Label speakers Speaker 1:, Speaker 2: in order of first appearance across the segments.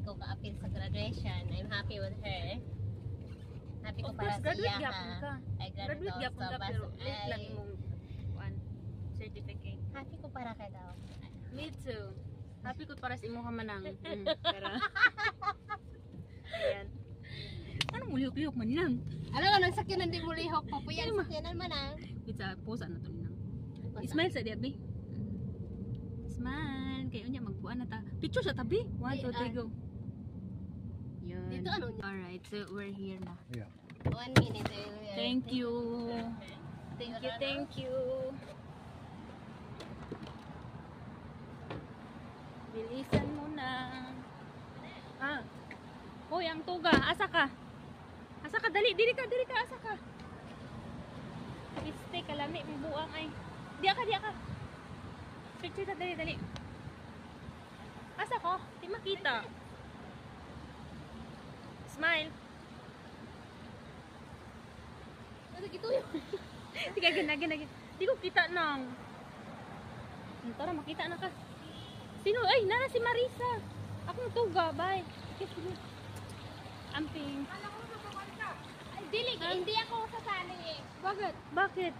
Speaker 1: ko ka-appeal sa graduation. I'm happy with her. Happy ko para sa iya ha. Ay, graduate
Speaker 2: gyapon ka pero late lang imong certificate.
Speaker 1: Happy ko para kay daw.
Speaker 2: Me too. Happy ko para sa imo ka manang. Pero ayan. Anong mulihok-lihok man ninang?
Speaker 1: Ano ka nang sakyanan di mulihok? Papuyan sakyanan man ah.
Speaker 2: Wait sa posa na to ninang. Smile sa diabi. Smile. Kaya unya magbuan na ta. Picture sa tabi. 1, 2, 3, go. Yun.
Speaker 1: Dito ano?
Speaker 2: Alright, so we're here na.
Speaker 3: Yeah.
Speaker 1: 1 minute.
Speaker 2: Thank you. Thank you. Bilisan mo na. Ah. Hoy, ang tuga. Asa ka? Asa ka? Dali ka. Asa ka? Piste, kalami. Buang ay. Diya ka. Picture ta, dali. Asa ko? Di makita. Smile.
Speaker 1: Ano gito yun?
Speaker 2: Sige, gina. Di ko kita nang. Tara, makita na ka. Sino? Ay, nara si Marisa. Akong tuga, bye. Sige. Amping.
Speaker 1: Ay, dili, hindi ako sasali eh.
Speaker 2: Bakit?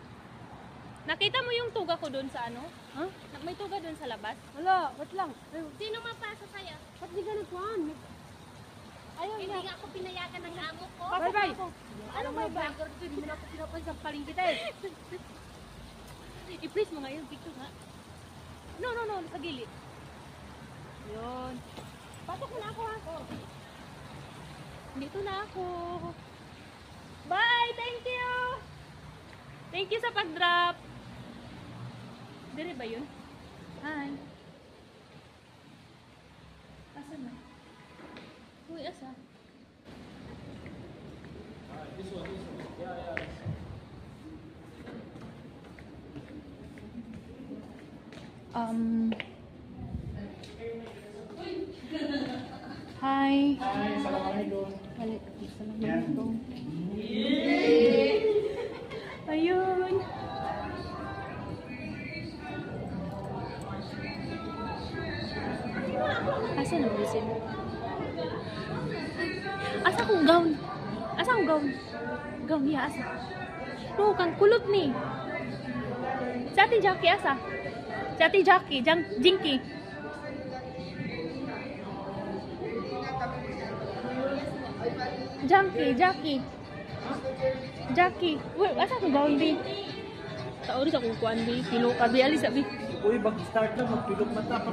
Speaker 2: Nakita mo yung tuga ko doon sa ano? Huh? May tuga doon sa labas?
Speaker 1: Wala, wait lang. Sino mapasa sa'yo?
Speaker 2: Ba't di ka nagkuhan?
Speaker 1: Ayaw, hindi nga ako pinayagan ng amo ko.
Speaker 2: Bye-bye.
Speaker 1: Ano may vlogger dito? Hindi mo na ako pinapansin paling kita eh.
Speaker 2: I-press mo nga yung picture nga. No, sa gilid. Yun.
Speaker 1: Patok mo na ako ha.
Speaker 2: Dito na ako. Bye! Thank you! Thank you sa pag-drop. Dire ba yun? Hi. Asa na? Uy, asa?
Speaker 3: This one. Yeah.
Speaker 2: Hi.
Speaker 3: Assalamualaikum.
Speaker 2: Assalamualaikum. Ayun. Asa na busin? Asa kong gown? Gown niya, asa? No, kang kulot ni. Sa ating Jackie, asa? Sa ating Jackie, Jinky. Jackie. Uy, asa kong gown, di? Sa oras akong kuwan, di. Kilo ka, di, alis, sabi.
Speaker 3: Uy, bag-start lang, magpilok mata.